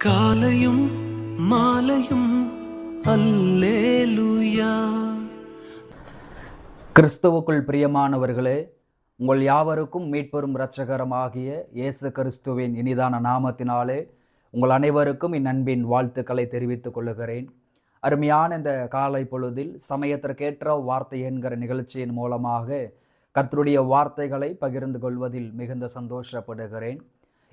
காலையும் மாலையும் அல்லேலூயா. கிறிஸ்துவுக்குள் பிரியமானவர்களே, உங்கள் யாவருக்கும் மீட்பெரும் இரட்சகரமாகிய இயேசு கிறிஸ்துவின் இனிதான நாமத்தினாலே உங்கள் அனைவருக்கும் என் அன்பின் வாழ்த்துக்களை தெரிவித்துக் கொள்ளுகிறேன். அருமையான இந்த காலை பொழுதில் சமயத்திற்கேற்ற வார்த்தை என்கிற நிகழ்ச்சியின் மூலமாக கர்த்தருடைய வார்த்தைகளை பகிர்ந்து கொள்வதில் மிகுந்த சந்தோஷப்படுகிறேன்.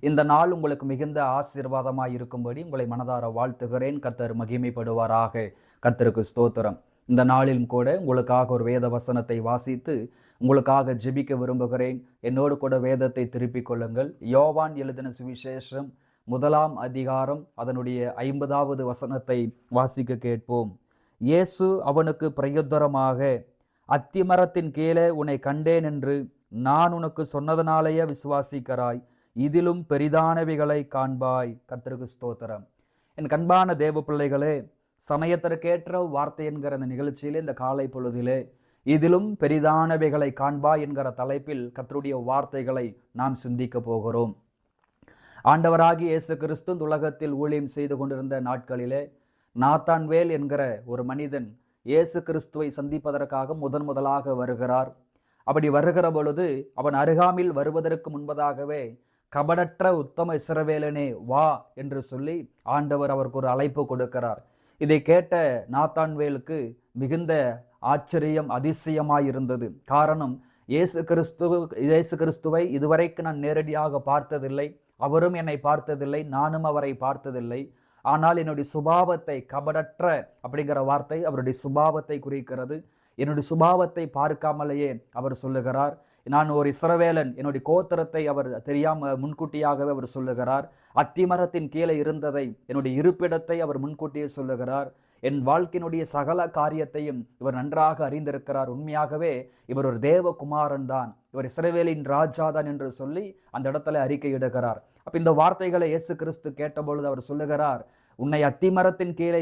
இந்த நாள் உங்களுக்கு மிகுந்த ஆசீர்வாதமாக இருக்கும்படி உங்களை மனதார வாழ்த்துகிறேன். கர்த்தர் மகிமைப்படுவாராக. கர்த்தருக்கு ஸ்தோத்திரம். இந்த நாளிலும் கூட உங்களுக்காக ஒரு வேத வசனத்தை வாசித்து உங்களுக்காக ஜெபிக்க விரும்புகிறேன். என்னோடு கூட வேதத்தை திருப்பிக் கொள்ளுங்கள். யோவான் எழுதின சுவிசேஷம் 1 அதிகாரம் அதனுடைய 50வது வசனத்தை வாசிக்க கேட்போம். இயேசு அவனுக்கு பிரயுத்தரமாக, அத்திமரத்தின் கீழே உன்னை கண்டேன் என்று நான் உனக்கு சொன்னதனாலேயே விசுவாசிக்கிறாய், இதிலும் பெரிதானவைகளை காண்பாய். கர்த்தருக்கு ஸ்தோத்திரம். என் கண்பான தேவ பிள்ளைகளே, சமயத்திற்கேற்ற வார்த்தை என்கிற இந்த நிகழ்ச்சியிலே இந்த காலை பொழுதிலே இதிலும் பெரிதானவைகளை காண்பாய் என்கிற தலைப்பில் கர்த்தருடைய வார்த்தைகளை நாம் சிந்திக்க போகிறோம். ஆண்டவராகிய இயேசு கிறிஸ்து உலகத்தில் ஊழியம் செய்து கொண்டிருந்த நாட்களிலே நாத்தான்வேல் என்கிற ஒரு மனிதன் இயேசு கிறிஸ்துவை சந்திப்பதற்காக முதலாக வருகிறார். அப்படி வருகிற பொழுது அவன் அருகாமையில் வருவதற்கு முன்பதாகவே கபடற்ற உத்தம இஸ்ரவேலனே வா என்று சொல்லி ஆண்டவர் அவருக்கு ஒரு அழைப்பு கொடுக்கிறார். இதை கேட்ட நாத்தான்வேலுக்கு மிகுந்த ஆச்சரியம், அதிசயமாயிருந்தது. காரணம், இயேசு கிறிஸ்துவை இதுவரைக்கும் நான் நேரடியாக பார்த்ததில்லை, அவரும் என்னை பார்த்ததில்லை, நானும் அவரை பார்த்ததில்லை. ஆனால் என்னுடைய சுபாவத்தை, கபடற்ற அப்படிங்கிற வார்த்தை அவருடைய சுபாவத்தை குறிக்கிறது. என்னுடைய சுபாவத்தை பார்க்காமலேயே அவர் சொல்லுகிறார், நான் ஒரு இஸ்ரவேலன், என்னுடைய கோத்திரத்தை அவர் தெரியாமல் முன்கூட்டியாகவே அவர் சொல்லுகிறார். அத்திமரத்தின் கீழே இருந்ததை, என்னுடைய இருப்பிடத்தை அவர் முன்கூட்டியே சொல்லுகிறார். என் வாழ்க்கையினுடைய சகல காரியத்தையும் இவர் நன்றாக அறிந்திருக்கிறார். உண்மையாகவே இவர் ஒரு தேவகுமாரன் தான், இவர் இஸ்ரவேலின் ராஜாதான் என்று சொல்லி அந்த இடத்துல அறிக்கையிடுகிறார். அப்ப இந்த வார்த்தைகளை இயேசு கிறிஸ்து கேட்டபொழுது அவர் சொல்லுகிறார், உன்னை அத்திமரத்தின் கீழே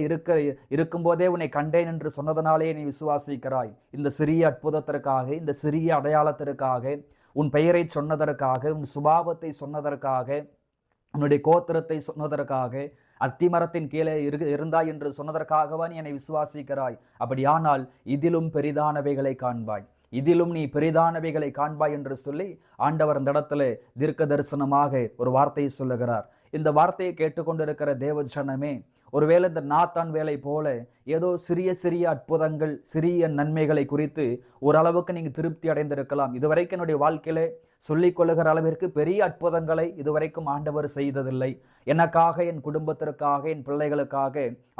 இருக்கும்போதே உன்னை கண்டேன் என்று சொன்னதனாலே நீ விசுவாசிக்கிறாய். இந்த சிறிய அற்புதத்திற்காக, இந்த சிறிய அடையாளத்திற்காக, உன் பெயரை சொன்னதற்காக, உன் சுபாவத்தை சொன்னதற்காக, உன்னுடைய கோத்திரத்தை சொன்னதற்காக, அத்திமரத்தின் கீழே இருந்தாய் என்று சொன்னதற்காகவா நீ என்னை விசுவாசிக்கிறாய்? அப்படியானால் இதிலும் பெரிதானவைகளை காண்பாய், இதிலும் நீ பெரிதானவைகளை காண்பாய் என்று சொல்லி ஆண்டவர் அந்த இடத்துல தீர்க்க தரிசனமாக ஒரு வார்த்தையை சொல்லுகிறார். இந்த வார்த்தையை கேட்டுக்கொண்டிருக்கிற தேவ ஜனமே, ஒருவேளை இந்த நாத்தான்வேலை போல ஏதோ சிறிய சிறிய அற்புதங்கள், சிறிய நன்மைகளை குறித்து ஓரளவுக்கு நீங்கள் திருப்தி அடைந்திருக்கலாம். இதுவரைக்கும் என்னுடைய வாழ்க்கையில சொல்லிக் கொள்ளுகிற அளவிற்கு பெரிய அற்புதங்களை இதுவரைக்கும் ஆண்டவர் செய்ததில்லை. எனக்காக, என் குடும்பத்திற்காக, என் பிள்ளைகளுக்காக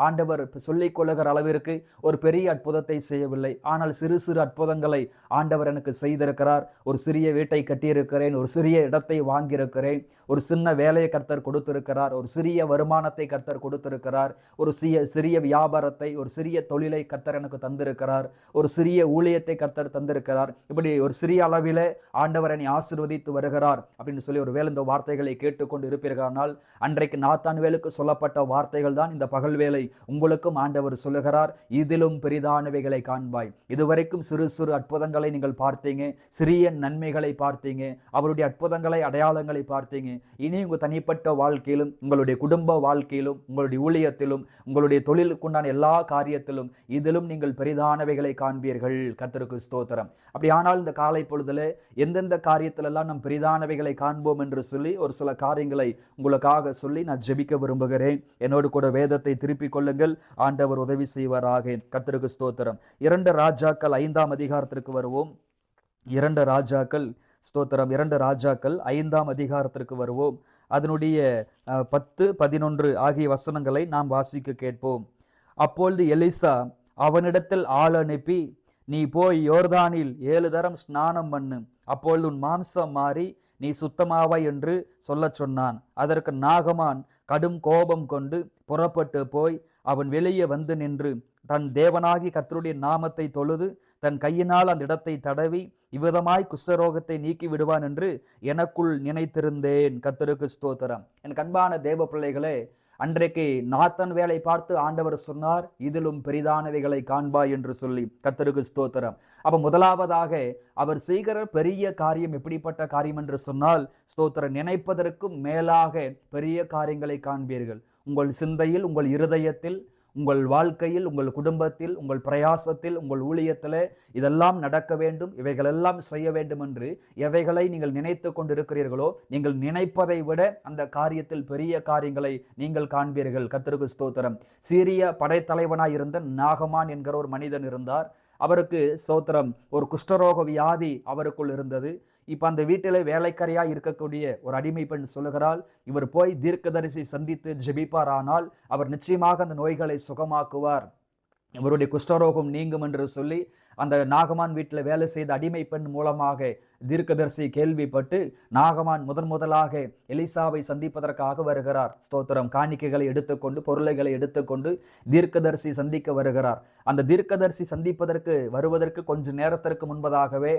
ஆண்டவர் சொல்லிக் கொள்ளுகிற அளவிற்கு ஒரு பெரிய அற்புதத்தை செய்யவில்லை. ஆனால் சிறு சிறு அற்புதங்களை ஆண்டவர் எனக்கு செய்திருக்கிறார். ஒரு சிறிய வீட்டை கட்டியிருக்கிறேன், ஒரு சிறிய இடத்தை வாங்கியிருக்கிறேன், ஒரு சின்ன வேலையை கர்த்தர் கொடுத்திருக்கிறார், ஒரு சிறிய வருமானத்தை கர்த்தர் கொடுத்திருக்கிறார், ஒரு சிறிய வியாபாரத்தை, ஒரு சிறிய தொழிலை கர்த்தர் எனக்கு தந்திருக்கிறார், ஒரு சிறிய ஊழியத்தை கர்த்தர் தந்திருக்கிறார். இப்படி ஒரு சிறிய அளவிலே ஆண்டவர் என்னை ஆசீர்வதித்து வருகிறார் அப்படின்னு சொல்லி ஒரு வேளை இந்த வார்த்தைகளை கேட்டுக்கொண்டு இருப்பீர்களானால், அன்றைக்கு நாத்தான்வேலுக்கு சொல்லப்பட்ட வார்த்தைகள் தான் இந்த பகல் வேளை உங்களுக்கும் ஆண்டவர் சொல்லுகிறார், இதிலும் பெரிதானவைகளை காண்பாய். இதுவரைக்கும் சிறு சிறு அற்புதங்களை நீங்கள் பார்த்தீங்க, சிறிய நன்மைகளை பார்த்தீங்க, அவருடைய அற்புதங்களை, அடையாளங்களை பார்த்தீங்க. இனி உங்கள் தனிப்பட்ட வாழ்க்கையிலும், உங்களுடைய குடும்ப வாழ்க்கையிலும், உங்களுடைய ஊழியத்திலும், உங்களுடைய தொழிலுக்குண்டான எல்லா காரியத்திலும் இதிலும் நீங்கள் பெரிதானவைகளை காண்பீர்கள். கர்த்தருக்கு ஸ்தோத்திரம். அப்படி ஆனால் இந்த காலை பொழுதுல எந்தெந்த காரியத்திலெல்லாம் நாம் பெரிதானவைகளை காண்போம் என்று சொல்லி ஒரு சில காரியங்களை உங்களுக்காக சொல்லி நான் ஜெபிக்க விரும்புகிறேன். என்னோடு கூட வேதத்தை திருப்பிக் கொள்ளுங்கள். ஆண்டவர் உதவி செய்வாராக. கர்த்தருக்கு ஸ்தோத்திரம். 2 ராஜாக்கள் 5ஆம் அதிகாரத்திற்கு வருவோம். 2 ராஜாக்கள், ஸ்தோத்திரம், 2 ராஜாக்கள் 5ஆம் அதிகாரத்திற்கு வருவோம். அதனுடைய 10, 11 ஆகிய வசனங்களை நாம் வாசிக்க கேட்போம். அப்பொழுது எலிசா அவனிடத்தில் ஆள் அனுப்பி, நீ போய் யோர்தானில் 7 தரம் ஸ்நானம் பண்ணு, அப்பொழுது உன் மாம்சம் மாறி நீ சுத்தமாவாய் என்று சொல்லச் சொன்னான். அதற்கு நாகமான் கடும் கோபம் கொண்டு புறப்பட்டு போய் அவன் வெளியே வந்து நின்று தன் தேவனாகி கர்த்தருடைய நாமத்தை தொழுது தன் கையினால் அந்த இடத்தை தடவி இவ்விதமாய் குஷ்டரோகத்தை நீக்கி விடுவான் என்று எனக்குள் நினைத்திருந்தேன். கர்த்தருக்கு ஸ்தோத்திரம். என் கண்பான தேவ பிள்ளைகளே, அன்றைக்கு நாத்தான்வேலை பார்த்து ஆண்டவர் சொன்னார், இதிலும் பெரிதானவைகளை காண்பாய் என்று சொல்லி. கர்த்தருக்கு ஸ்தோத்திரம். அப்ப முதலாவதாக அவர் செய்கிற பெரிய காரியம் எப்படிப்பட்ட காரியம் என்று சொன்னால், ஸ்தோத்திரம், நினைப்பதற்கும் மேலாக பெரிய காரியங்களை காண்பீர்கள். உங்கள் சிந்தையில், உங்கள் இருதயத்தில், உங்கள் வாழ்க்கையில், உங்கள் குடும்பத்தில், உங்கள் பிரயாசத்தில், உங்கள் ஊழியத்தில் இதெல்லாம் நடக்க வேண்டும், இவைகளெல்லாம் செய்ய வேண்டும் என்று எவைகளை நீங்கள் நினைத்து கொண்டிருக்கிறீர்களோ, நீங்கள் நினைப்பதை விட அந்த காரியத்தில் பெரிய காரியங்களை நீங்கள் காண்பீர்கள். கர்த்தருக்கு ஸ்தோத்திரம். சீரிய படைத்தலைவனாய் இருந்த நாகமான் என்கிற ஒரு மனிதன் இருந்தார். அவருக்கு ஸ்தோத்திரம், ஒரு குஷ்டரோக வியாதி அவருக்குள் இருந்தது. இப்ப அந்த வீட்டிலே வேலைக்காரியா இருக்கக்கூடிய ஒரு அடிமை பெண் சொல்லுகிறாள், இவர் போய் தீர்க்கதரிசி சந்தித்து ஜெபிப்பாரானால் அவர் நிச்சயமாக அந்த நோய்களை சுகமாக்குவார், இவருடைய குஷ்டரோகம் நீங்கும் என்று சொல்லி அந்த நாகமான் வீட்டில் வேலை செய்த அடிமை பெண் மூலமாக தீர்க்கதரிசி கேள்விப்பட்டு நாகமான் முதலாக எலிசாவை சந்திப்பதற்காக வருகிறார். ஸ்தோத்திரம். காணிக்கைகளை எடுத்துக்கொண்டு, பொருளைகளை எடுத்துக்கொண்டு தீர்க்கதரிசி சந்திக்க வருகிறார். அந்த தீர்க்கதரிசி சந்திப்பதற்கு வருவதற்கு கொஞ்ச நேரத்திற்கு முன்பதாகவே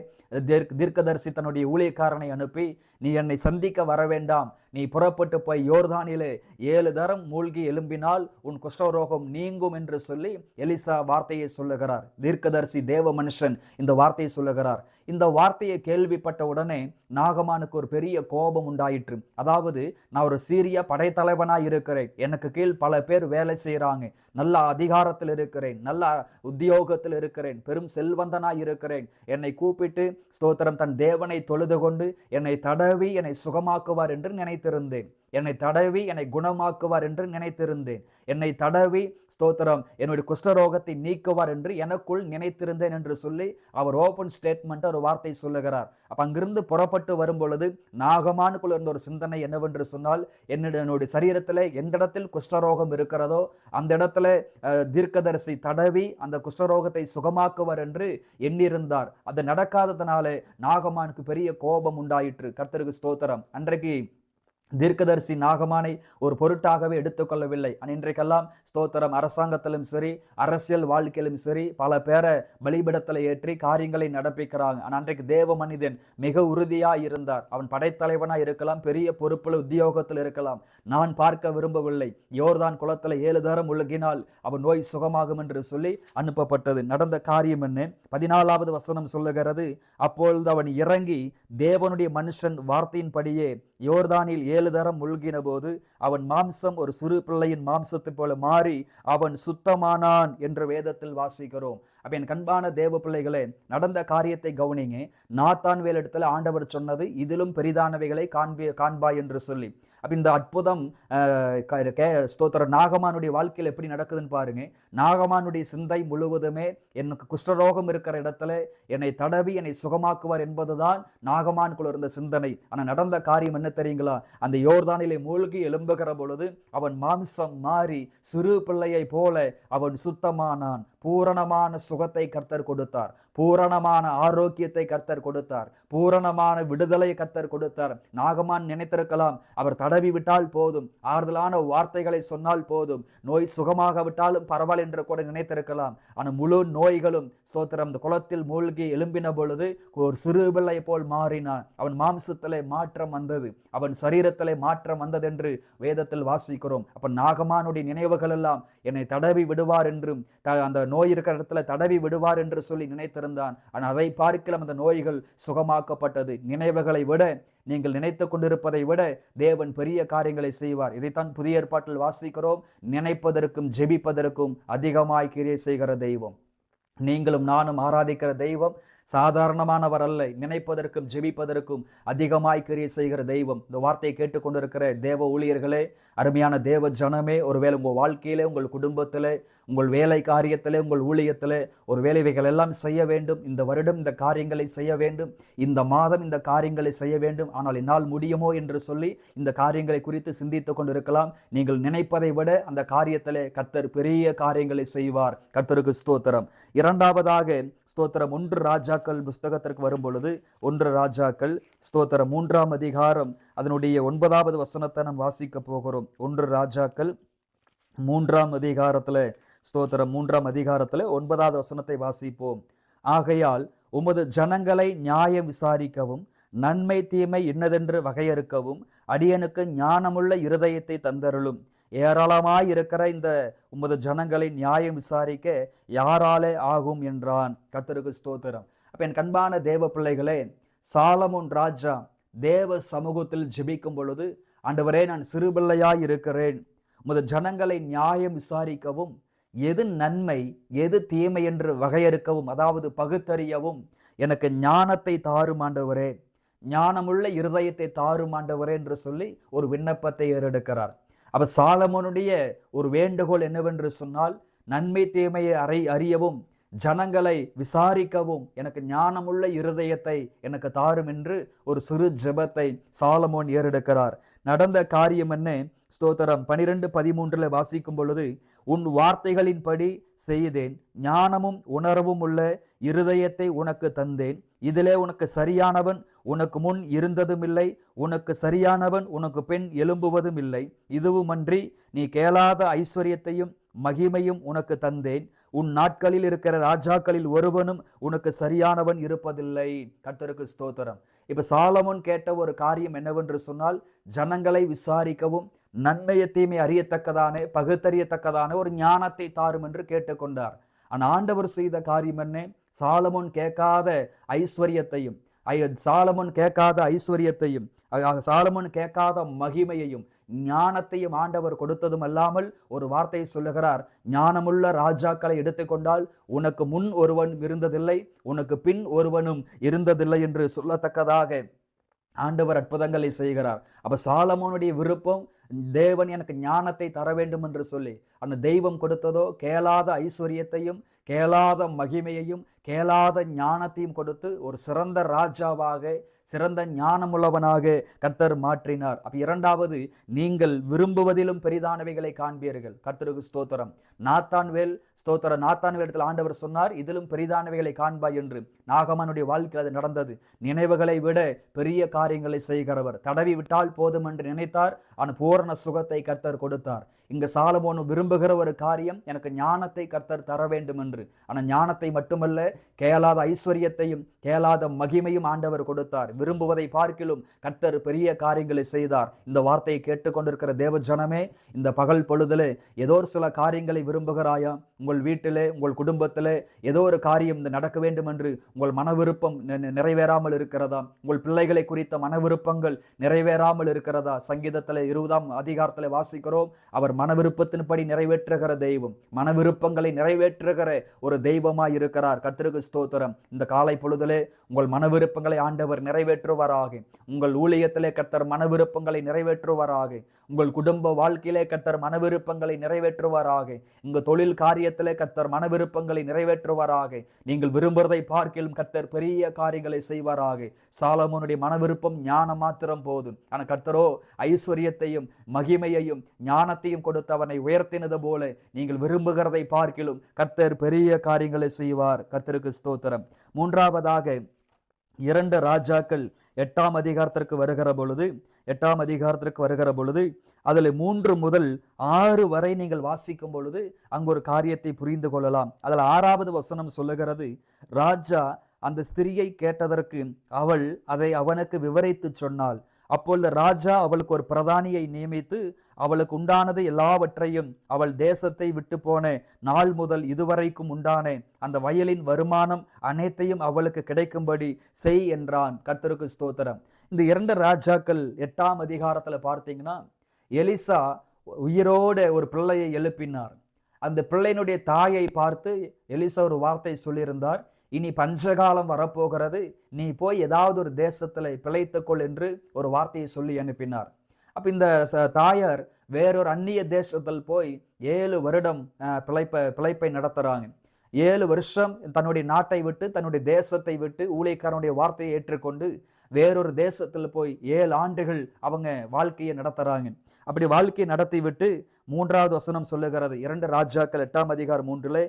தீர்க்கதரிசி தன்னுடைய ஊழியக்காரனை அனுப்பி, நீ என்னை சந்திக்க வர வேண்டாம், நீ புறப்பட்டு போய் யோர்தானிலே 7 தரம் மூழ்கி எழும்பினால் உன் குஷ்டரோகம் நீங்கும் என்று சொல்லி எலிசா வார்த்தையை சொல்லுகிறார். தீர்க்கதரிசி தேவ மனுஷன் இந்த வார்த்தையை சொல்லுகிறார். இந்த வார்த்தையை கேள்விப்பட்ட உடனே நாகமானுக்கு ஒரு பெரிய கோபம் உண்டாயிற்று. அதாவது, நான் ஒரு சீரிய படைத்தலைவனாய் இருக்கிறேன், எனக்கு கீழ் பல பேர் வேலை செய்கிறாங்க, நல்ல அதிகாரத்தில் இருக்கிறேன், நல்ல உத்தியோகத்தில் இருக்கிறேன், பெரும் செல்வந்தனாய் இருக்கிறேன், என்னை கூப்பிட்டு ஸ்தோத்திரம் தன் தேவனை தொழுது கொண்டு என்னை தடவி என்னை சுகமாக்குவார் என்று நினைத்திருந்தேன், என்னை தடவி என்னை குணமாக்குவார் என்று நினைத்திருந்தேன், என்னை தடவி ஸ்தோத்திரம் என்னுடைய குஷ்டரோகத்தை நீக்குவார் என்று எனக்குள் நினைத்திருந்தேன் என்று சொல்லி அவர் ஓபன் ஸ்டேட்மெண்ட் ஒரு வார்த்தை சொல்லுகிறார். அப்ப அங்கிருந்து புறப்பட்டு வரும் பொழுது நாகமானுக்குள்ள இருந்த ஒரு சிந்தனை என்னவென்று சொன்னால், என்னுடைய சரீரத்தில் எந்த இடத்தில் குஷ்டரோகம் இருக்கிறதோ அந்த இடத்துல தீர்க்கதரிசி தடவி அந்த குஷ்டரோகத்தை சுகமாக்குவார் என்று எண்ணியிருந்தார். அது நடக்காததுனால நாகமானுக்கு பெரிய கோபம் உண்டாயிற்று. கர்த்தருக்கு ஸ்தோத்திரம். அன்றைக்கு தீர்க்கதரிசி நாகமானை ஒரு பொருட்டாகவே எடுத்துக்கொள்ளவில்லை. இன்றைக்கெல்லாம் ஸ்தோத்திரம், அரசாங்கத்திலும் சரி, அரசியல் வாழ்க்கையிலும் சரி, பல பேரை பலிபிடத்தில் ஏற்றி காரியங்களை நடப்பிக்கிறாங்க. ஆனால் அன்றைக்கு தேவ மனிதன் மிக உறுதியாக இருந்தார். அவன் படைத்தலைவனாக இருக்கலாம், பெரிய பொறுப்புல உத்தியோகத்தில் இருக்கலாம். நான் பார்க்க விரும்பவில்லை, யோர்தான் குளத்தில் 7 தரம் முழுகினால் அவன் நோய் சுகமாகும் என்று சொல்லி அனுப்பப்பட்டது. நடந்த காரியம் என்ன? 14வது வசனம் சொல்லுகிறது, அப்பொழுது அவன் இறங்கி தேவனுடைய மனுஷன் வார்த்தையின்படியே யோர்தானில் 7 தரம் முழுகின போது அவன் மாம்சம் ஒரு சிறு பிள்ளையின் மாம்சத்தை போல மாறி அவன் சுத்தமானான் என்று வேதத்தில் வாசிக்கிறோம். அப்ப என் கண்பான தேவ பிள்ளைகளே, நடந்த காரியத்தை கவனிங்க. நாத்தான் வேலிடத்தில் ஆண்டவர் சொன்னது, இதிலும் பெரிதானவைகளை காண்பாய் என்று சொல்லி. அப்ப இந்த அற்புதம் ஸ்தோத்திரம் நாகமானுடைய வாழ்க்கையில் எப்படி நடக்குதுன்னு பாருங்க. நாகமானுடைய சிந்தை முழுவதுமே எனக்கு குஷ்டரோகம் இருக்கிற இடத்துல என்னை தடவி என்னை சுகமாக்குவார் என்பதுதான் நாகமானுக்குள்ள இருந்த சிந்தனை. ஆனா நடந்த காரியம் என்ன தெரியுங்களா? அந்த யோர்தானிலே மூழ்கி எழும்புகிற பொழுது அவன் மாம்சம் மாறி சிறு பிள்ளையை போல அவன் சுத்தமானான். பூரணமான சுகத்தை கர்த்தர் கொடுத்தார், பூரணமான ஆரோக்கியத்தை கர்த்தர் கொடுத்தார், பூரணமான விடுதலை கர்த்தர் கொடுத்தார். நாகமான் நினைத்திருக்கலாம், அவர் தடவி விட்டால் போதும், ஆறுதலான வார்த்தைகளை சொன்னால் போதும், நோய் சுகமாக விட்டாலும் பரவாயில்ல என்று கூட நினைத்திருக்கலாம். ஆனால் முழு நோய்களும் ஸ்தோத்திரம் இந்த குளத்தில் மூழ்கி எழும்பின பொழுது ஒரு சிறு பிள்ளை போல் மாறினான். அவன் மாம்சத்திலே மாற்றம் வந்தது, அவன் சரீரத்திலே மாற்றம் வந்தது என்று வேதத்தில் வாசிக்கிறோம். அப்ப நாகமானுடைய நினைவுகள் எல்லாம் என்னை தடவி விடுவார் என்றும், அந்த நோய் இருக்கிற இடத்துல தடவி விடுவார் என்று சொல்லி நினைத்திருந்தான். ஆனால் அதை பார்க்கலாம் அந்த நோய்கள் சுகமாக்கப்பட்டது. நினைவுகளை விட, நீங்கள் நினைத்து கொண்டிருப்பதை விட தேவன் பெரிய காரியங்களை செய்வார். இதைத்தான் புதிய ஏற்பாட்டில் வாசிக்கிறோம். நினைப்பதற்கும் ஜெபிப்பதற்கும் அதிகமாய் கிரியை செய்கிற தெய்வம். நீங்களும் நானும் ஆராதிக்கிற தெய்வம் சாதாரணமானவர் அல்ல. நினைப்பதற்கும் ஜெபிப்பதற்கும் அதிகமாய் கிரியை செய்கிற தெய்வம். இந்த வார்த்தையை கேட்டுக்கொண்டிருக்கிற தேவ ஊழியர்களே, அருமையான தேவ ஜனமே, ஒருவேளை உங்கள் வாழ்க்கையிலே, உங்கள் குடும்பத்திலே, உங்கள் வேலை காரியத்திலே, உங்கள் ஊழியத்திலே ஒரு வேலைவைகள் எல்லாம் செய்ய வேண்டும். இந்த வருடம் இந்த காரியங்களை செய்ய வேண்டும், இந்த மாதம் இந்த காரியங்களை செய்ய வேண்டும், ஆனால் என்னால் முடியுமோ என்று சொல்லி இந்த காரியங்களை குறித்து சிந்தித்து கொண்டிருக்கலாம். நீங்கள் நினைப்பதை விட அந்த காரியத்திலே கர்த்தர் பெரிய காரியங்களை செய்வார். கர்த்தருக்கு ஸ்தோத்திரம். இரண்டாவதாக ஸ்தோத்திரம் 1 ராஜாக்கள் புஸ்தகத்திற்கு வரும் பொழுது 1 ராஜாக்கள் ஸ்தோத்திரம் 3ஆம் அதிகாரம் அதனுடைய 9வது வசனத்தை நாம் வாசிக்க போகிறோம். 1 ராஜாக்கள் 3ஆம் அதிகாரத்தில் ஸ்தோத்திரம் 3ஆம் அதிகாரத்தில் 9வது வசனத்தை வாசிப்போம். ஆகையால் உமது ஜனங்களை நியாயம் விசாரிக்கவும் நன்மை தீமை இன்னதென்று வகையறுக்கவும் அடியனுக்கு ஞானமுள்ள இருதயத்தை தந்தருளும். ஏராளமாய் இருக்கிற இந்த உமது ஜனங்களை நியாயம் விசாரிக்க யாராலே ஆகும் என்றான். கர்த்தருக்கு ஸ்தோத்திரம். அப்ப என் கண்பான தேவ பிள்ளைகளே, சாலமோன் ராஜா தேவ சமூகத்தில் ஜெபிக்கும் பொழுது, ஆண்டவரே, நான் சிறுபிள்ளையாய் இருக்கிறேன், உமது ஜனங்களை நியாயம் விசாரிக்கவும், எது நன்மை எது தீமை என்று வகையறுக்கவும், அதாவது பகுத்தறியவும் எனக்கு ஞானத்தை தாரும் ஆண்டவரே, ஞானமுள்ள இருதயத்தை தாரும் ஆண்டவரே என்று சொல்லி ஒரு விண்ணப்பத்தை ஏறெடுக்கிறார். அப்ப சாலமோனுடைய ஒரு வேண்டுகோள் என்னவென்று சொன்னால், நன்மை தீமையை அறியவும் ஜனங்களை விசாரிக்கவும் எனக்கு ஞானமுள்ள இருதயத்தை எனக்கு தாரும் என்று ஒரு சிறு ஜெபத்தை சாலமோன் ஏறெடுக்கிறார். நடந்த காரியம் என்ன? ஸ்தோத்திரம். 12:13 வாசிக்கும் பொழுது, உன் வார்த்தைகளின்படி செய்தேன், ஞானமும் உணர்வும் உள்ள இருதயத்தை உனக்கு தந்தேன், இதிலே உனக்கு சரியானவன் உனக்கு முன் இருந்ததும் இல்லை, உனக்கு சரியானவன் உனக்கு பின் எழும்புவதும் இல்லை, இதுவுமன்றி நீ கேளாத ஐஸ்வர்யத்தையும் மகிமையும் உனக்கு தந்தேன், உன் நாட்களில் இருக்கிற ராஜாக்களில் ஒருவனும் உனக்கு சரியானவன் இருப்பதில்லை. கர்த்தருக்கு ஸ்தோத்திரம். இப்ப சாலமோன் கேட்ட ஒரு காரியம் என்னவென்று சொன்னால், ஜனங்களை விசாரிக்கவும் நன்மையை தீமை அறியத்தக்கதான பகுத்தறியத்தக்கதான ஒரு ஞானத்தை தாரும் என்று கேட்டுக்கொண்டார். ஆனால் ஆண்டவர் செய்த காரியம் என்ன? சாலமோன் கேட்காத ஐஸ்வர்யத்தையும் சாலமோன் கேட்காத மகிமையையும் ஞானத்தையும் ஆண்டவர் கொடுத்ததும் அல்லாமல் ஒரு வார்த்தையை சொல்லுகிறார், ஞானமுள்ள ராஜாக்களை எடுத்துக்கொண்டால் உனக்கு முன் ஒருவன் இருந்ததில்லை, உனக்கு பின் ஒருவனும் இருந்ததில்லை என்று சொல்லத்தக்கதாக ஆண்டவர் அற்புதங்களை செய்கிறார். அப்ப சாலமோனுடைய விருப்பம், தேவன் எனக்கு ஞானத்தை தர வேண்டும் என்று சொல்லி, அந்த தெய்வம் கொடுத்ததோ கேளாத ஐஸ்வர்யத்தையும் கேளாத மகிமையையும் கேளாத ஞானத்தையும் கொடுத்து ஒரு சிறந்த ராஜாவாக சிறந்த ஞானமுள்ளவனாக கர்த்தர் மாற்றினார். அப்ப இரண்டாவது, நீங்கள் விரும்புவதிலும் பெரிதானவைகளை காண்பீர்கள். கர்த்தருக்கு ஸ்தோத்திரம். நாத்தான்வேல் இடத்தில் ஆண்டவர் சொன்னார், இதிலும் பெரிதானவைகளை காண்பாய் என்று. நாகமானுடைய வாழ்க்கையில் அது நடந்தது. நினைவுகளை விட பெரிய காரியங்களை செய்கிறவர். தடவி விட்டால் போதும் என்று நினைத்தார், ஆனால் பூரண சுகத்தை கர்த்தர் கொடுத்தார். இங்க சாலமோன் விரும்புகிற ஒரு காரியம், எனக்கு ஞானத்தை கர்த்தர் தர வேண்டும் என்று. ஆனால் ஞானத்தை மட்டுமல்ல, கேளாத ஐஸ்வர்யத்தையும் கேளாத மகிமையும் ஆண்டவர் கொடுத்தார். விரும்புவதை பார்க்கிலும் கர்த்தர் பெரிய காரியங்களை செய்தார். இந்த வார்த்தையை கேட்டுக்கொண்டிருக்கிற தேவ ஜனமே, இந்த பகல் பொழுதிலே ஏதோ ஒரு சில காரியங்களை விரும்புகிறாயா? உங்கள் வீட்டிலே உங்கள் குடும்பத்திலே ஏதோ ஒரு காரியம் நடக்க வேண்டும் என்று உங்கள் மன விருப்பம் நிறைவேறாமல் இருக்கிறதா? உங்கள் பிள்ளைகளை குறித்த மன விருப்பங்கள் நிறைவேறாமல் இருக்கிறதா? சங்கீதத்தில் 20ஆம் அதிகாரத்தில் வாசிக்கிறோம், அவர் மன விருப்பத்தின்படி நிறைவேற்றுகிற தெய்வம், மன விருப்பங்களை நிறைவேற்றுகிற ஒரு தெய்வமாய் இருக்கிறார். கர்த்தருக்கு ஸ்தோத்திரம். இந்த காலை பொழுதிலே உங்கள் மன விருப்பங்களை ஆண்டவர் நிறைவேற்றுவாராக. உங்கள் ஊழியத்திலே கர்த்தர் மன விருப்பங்களை நிறைவேற்றுவாராக. உங்கள் குடும்ப வாழ்க்கையிலே கர்த்தர் மன விருப்பங்களை நிறைவேற்றுவாராக. உங்கள் தொழில் காரியத்திலே கர்த்தர் மன விருப்பங்களை நிறைவேற்றுவாராக. நீங்கள் விரும்புவதை பார்க்கிலும் கர்த்தர் பெரிய காரியங்களை செய்வாராக. சாலமோனுடைய மன விருப்பம் ஞானம் மாத்திரம் போதும். ஆனால் கர்த்தரோ ஐஸ்வர்யத்தையும் மகிமையையும் ஞானத்தையும் கொடுத்து அவனை உயர்த்தினது போல நீங்கள் விரும்புகிறதை பார்க்கிலும் கர்த்தர் பெரிய காரியங்களை செய்வார். கர்த்தருக்கு ஸ்தோத்திரம். மூன்றாவதாக 2 ராஜாக்கள் 8ஆம் அதிகாரத்திற்கு வருகிற பொழுது அதில் 3 முதல் 6 வரை நீங்கள் வாசிக்கும் பொழுது அங்கு ஒரு காரியத்தை புரிந்து கொள்ளலாம். அதில் 6வது வசனம் சொல்லுகிறது, ராஜா அந்த ஸ்திரியை கேட்டதற்கு அவள் அதை அவனுக்கு விவரித்து சொன்னாள். அப்பொழுது ராஜா அவளுக்கு ஒரு பிரதானியை நியமித்து அவளுக்கு உண்டானது எல்லாவற்றையும் அவள் தேசத்தை விட்டு போன நாள் முதல் இதுவரைக்கும் உண்டான அந்த வயலின் வருமானம் அனைத்தையும் அவளுக்கு கிடைக்கும்படி செய் என்றான். கர்த்தருக்கு ஸ்தோத்திரம். இந்த 2 ராஜாக்கள் 8ஆம் அதிகாரத்தில் பார்த்தீங்கன்னா, எலிசா உயிரோட ஒரு பிள்ளையை எழுப்பினார். அந்த பிள்ளையினுடைய தாயை பார்த்து எலிசா ஒரு வார்த்தை சொல்லியிருந்தார், இனி பஞ்சகாலம் வரப்போகிறது, நீ போய் ஏதாவது ஒரு தேசத்தில் பிழைத்துக்கொள் என்று ஒரு வார்த்தையை சொல்லி அனுப்பினார். அப்போ இந்த தாயார் வேறொரு அந்நிய தேசத்தில் போய் 7 வருடம் பிழைப்பை நடத்துகிறாங்க. 7 வருஷம் தன்னுடைய நாட்டை விட்டு தன்னுடைய தேசத்தை விட்டு ஊழியக்காரனுடைய வார்த்தையை ஏற்றுக்கொண்டு வேறொரு தேசத்தில் போய் 7 ஆண்டுகள் அவங்க வாழ்க்கையை நடத்துகிறாங்க. அப்படி வாழ்க்கையை நடத்தி விட்டு 3வது வசனம் சொல்லுகிறது, 2 ராஜாக்கள் 8ஆம் அதிகாரம் 3,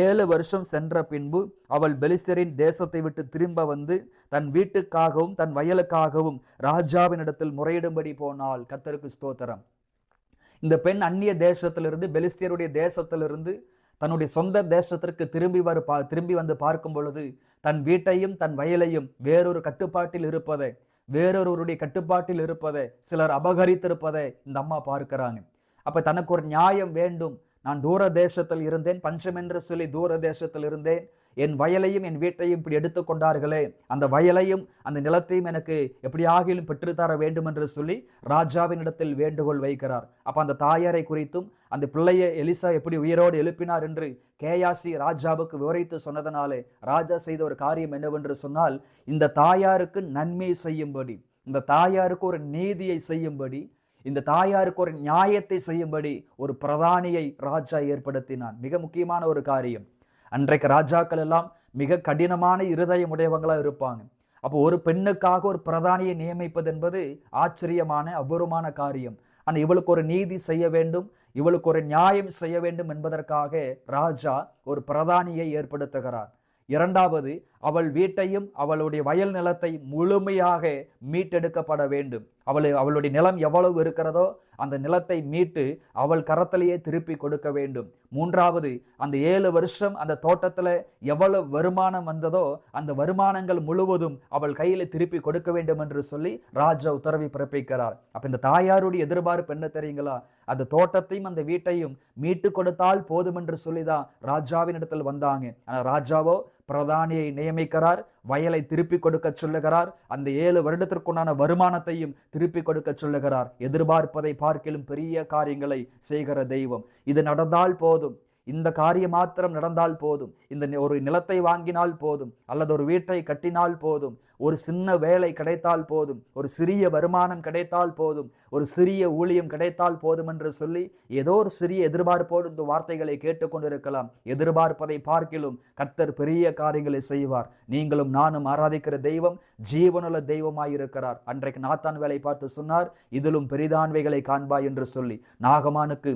7 வருஷம் சென்ற பின்பு அவள் பெலிஸ்தரின் தேசத்தை விட்டு திரும்ப வந்து தன் வீட்டுக்காகவும் தன் வயலுக்காகவும் ராஜாவின் இடத்தில் முறையிடும்படி போனாள். கர்த்தருக்கு ஸ்தோத்திரம். இந்த பெண் அந்நிய தேசத்திலிருந்து, பெலிஸ்தியருடைய தேசத்திலிருந்து தன்னுடைய சொந்த தேசத்திற்கு திரும்பி வந்து பார்க்கும் பொழுது தன் வீட்டையும் தன் வயலையும் வேறொருவருடைய கட்டுப்பாட்டில் இருப்பதை சிலர் அபகரித்திருப்பதை இந்த அம்மா பார்க்கிறாங்க. அப்ப தனக்கு ஒரு நியாயம் வேண்டும். நான் தூர தேசத்தில் இருந்தேன், பஞ்சம் என்று சொல்லி தூர தேசத்தில் இருந்தேன், என் வயலையும் என் வீட்டையும் இப்படி எடுத்துக்கொண்டார்களே, அந்த வயலையும் அந்த நிலத்தையும் எனக்கு எப்படியாகிலும் பெற்றுத்தர வேண்டும் என்று சொல்லி ராஜாவினிடத்தில் வேண்டுகோள் வைக்கிறார். அப்ப அந்த தாயாரை குறித்தும் அந்த பிள்ளையை எலிசா எப்படி உயிரோடு எழுப்பினார் என்று கேயாசி ராஜாவுக்கு விவரித்து சொன்னதனாலே ராஜா செய்த ஒரு காரியம் என்னவென்று சொன்னால், இந்த தாயாருக்கு நன்மை செய்யும்படி, இந்த தாயாருக்கு ஒரு நீதியை செய்யும்படி, இந்த தாயாருக்கு ஒரு நியாயத்தை செய்யும்படி ஒரு பிரதானியை ராஜா ஏற்படுத்தினான். மிக முக்கியமான ஒரு காரியம். அன்றைக்கு ராஜாக்கள் எல்லாம் மிக கடினமான இருதயம் உடையவங்களா இருப்பாங்க. அப்போ ஒரு பெண்ணுக்காக ஒரு பிரதானியை நியமிப்பது என்பது ஆச்சரியமான அபூர்வமான காரியம். ஆனால் இவளுக்கு ஒரு நீதி செய்ய வேண்டும், இவளுக்கு ஒரு நியாயம் செய்ய வேண்டும் என்பதற்காக ராஜா ஒரு பிரதானியை ஏற்படுத்துகிறார். இரண்டாவது, அவள் வீட்டையும் அவளுடைய வயல் நிலத்தை முழுமையாக மீட்டெடுக்கப்பட வேண்டும். அவளுடைய நிலம் எவ்வளவு இருக்கிறதோ அந்த நிலத்தை மீட்டு அவள் கரத்திலேயே திருப்பி கொடுக்க வேண்டும். மூன்றாவது, அந்த 7 வருஷம் அந்த தோட்டத்தில் எவ்வளவு வருமானம் வந்ததோ அந்த வருமானங்கள் முழுவதும் அவள் கையில் திருப்பி கொடுக்க வேண்டும் என்று சொல்லி ராஜா உத்தரவை பிறப்பிக்கிறார். அப்ப இந்த தாயாருடைய எதிர்பார்ப்பு என்ன தெரியுங்களா? அந்த தோட்டத்தையும் அந்த வீட்டையும் மீட்டு கொடுத்தால் போதும் என்று சொல்லிதான் ராஜாவின் இடத்தில் வந்தாங்க. ஆனால் ராஜாவோ பிரதானியை நியமிக்கிறார், வயலை திருப்பி கொடுக்க சொல்லுகிறார், அந்த 7 வருடத்திற்குண்டான வருமானத்தையும் திருப்பி கொடுக்க சொல்லுகிறார். எதிர்பார்ப்பதை பார்க்கிலும் பெரிய காரியங்களை செய்கிற தெய்வம். இது நடந்தால் போதும், இந்த காரியம் மாத்திரம் நடந்தால் போதும், இந்த ஒரு நிலத்தை வாங்கினால் போதும், அல்லது ஒரு வீட்டை கட்டினால் போதும், ஒரு சின்ன வேலை கிடைத்தால் போதும், ஒரு சிறிய வருமானம் கிடைத்தால் போதும், ஒரு சிறிய ஊழியம் கிடைத்தால் போதும் என்று சொல்லி ஏதோ ஒரு சிறிய எதிர்பார்ப்போடு இந்த வார்த்தைகளை கேட்டுக்கொண்டிருக்கலாம். எதிர்பார்ப்பதை பார்க்கிலும் கர்த்தர் பெரிய காரியங்களை செய்வார். நீங்களும் நானும் ஆராதிக்கிற தெய்வம் ஜீவனுள்ள தெய்வமாயிருக்கிறார். அன்றைக்கு நாத்தான் வேலை பார்த்து சொன்னார், இதிலும் பெரிதானவைகளை காண்பாய் என்று சொல்லி. நாகமானுக்கு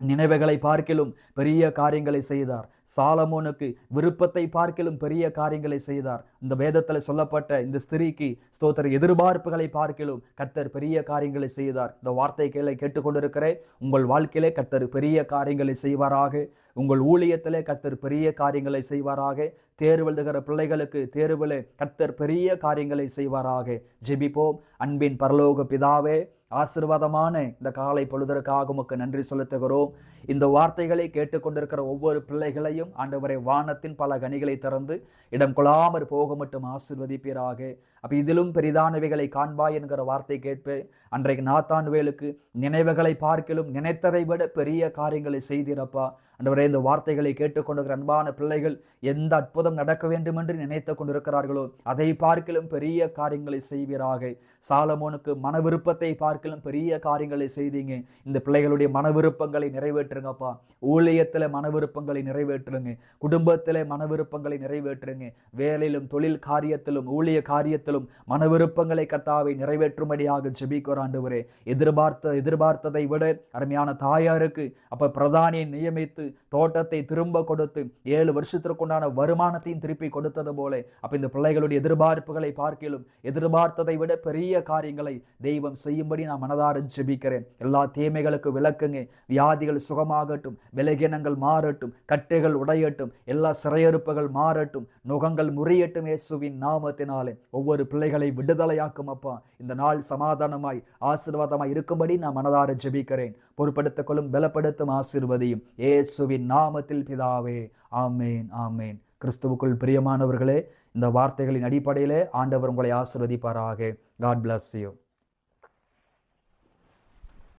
நினைவுகளை பார்க்கிலும் பெரிய காரியங்களை செய்தார். சாலமோனுக்கு விருப்பத்தை பார்க்கிலும் பெரிய காரியங்களை செய்தார். இந்த வேதத்தில் சொல்லப்பட்ட இந்த ஸ்திரீக்கு ஸ்தோத்திர எதிர்பார்ப்புகளை பார்க்கிலும் கர்த்தர் பெரிய காரியங்களை செய்தார். இந்த வார்த்தைகளை கேட்டுக்கொண்டிருக்கிற உங்கள் வாழ்க்கையிலே கர்த்தர் பெரிய காரியங்களை செய்வாராக. உங்கள் ஊழியத்திலே கர்த்தர் பெரிய காரியங்களை செய்வாராக. தேர்வு எழுதுகிற பிள்ளைகளுக்கு தேர்விலே கர்த்தர் பெரிய காரியங்களை செய்வாராக. ஜெபிப்போம். அன்பின் பரலோக பிதாவே, ஆசீர்வாதமான இந்த காலை பொழுதற்காக உமக்கு நன்றி செலுத்துகிறோம். இந்த வார்த்தைகளை கேட்டுக்கொண்டிருக்கிற ஒவ்வொரு பிள்ளைகளையும் ஆண்டவரை வானத்தின் பல கனிகளை திறந்து இடம் கொள்ளாமற் போக மட்டும் ஆசீர்வதிப்பீராக. அப்ப இதிலும் பெரிதானவைகளை காண்பாய் என்கிற வார்த்தை கேட்பேன். அன்றைக்கு நாத்தான்வேலுக்கு நினைவுகளை பார்க்கிலும் நினைத்ததை விட பெரிய காரியங்களை செய்தீரப்பா. ஆண்டவரே, இந்த வார்த்தைகளை கேட்டுக்கொண்டிருக்கிற அன்பான பிள்ளைகள் எந்த அற்புதம் நடக்க வேண்டும் என்று நினைத்து கொண்டிருக்கிறார்களோ அதை பார்க்கிலும் பெரிய காரியங்களை செய்வீராக. சாலமோனுக்கு மன விருப்பத்தை பார்க்கிலும் பெரிய காரியங்களை செய்தீங்க. இந்த பிள்ளைகளுடைய மன விருப்பங்களை நிறைவேற்றுங்கப்பா. ஊழியத்தில் மன விருப்பங்களை நிறைவேற்றுங்க, குடும்பத்தில் மன விருப்பங்களை நிறைவேற்றுங்க, வேலையிலும் தொழில் காரியத்திலும் ஊழிய காரியத்திலும் மன விருப்பங்களை கர்த்தாவை நிறைவேற்றும்படியாக ஜெபிக்கிறோம் ஆண்டவரே. எதிர்பார்த்ததை விட அருமையான தாயாருக்கு அப்ப பிரதானியை நியமித்து தோட்டத்தை திரும்ப கொடுத்து 7 வருஷத்திற்குண்டான வருமானத்தையும் திருப்பி கொடுத்தது போல அப்ப இந்த பிள்ளைகளுடைய எதிர்பார்ப்புகளை பார்க்கிலும் எதிர்பார்த்ததை விட பெரிய காரியங்களை தெய்வம் செய்யும்படி நான் மனதார ஜெபிக்கிறேன். எல்லா தீமைகளுக்கு விலக்குங்க. வியாதிகள் சுகமாகட்டும், பலகீனங்கள் மாறட்டும், கட்டுகள் உடையட்டும், எல்லா சிறையிருப்புகள் மாறட்டும், நுகங்கள் முறியட்டும். இயேசுவின் நாமத்தினாலே ஒவ்வொரு பிள்ளைகளை விடுதலையாக்கும் அப்பா. இந்த நாள் சமாதானமாய் ஆசீர்வாதமாய் இருக்கும்படி நான் மனதார ஜெபிக்கிறேன். பொறுப்படுத்திக் கொள்ளும், பலப்படுத்தும், ஆசீர்வதியும் இயேசுவின் நாமத்தில் பிதாவே. ஆமேன், ஆமேன். கிறிஸ்துவுக்குள் பிரியமானவர்களே, இந்த வார்த்தைகளின் அடிப்படையிலே ஆண்டவர் உங்களை ஆசீர்வதிப்பாராக. God bless you.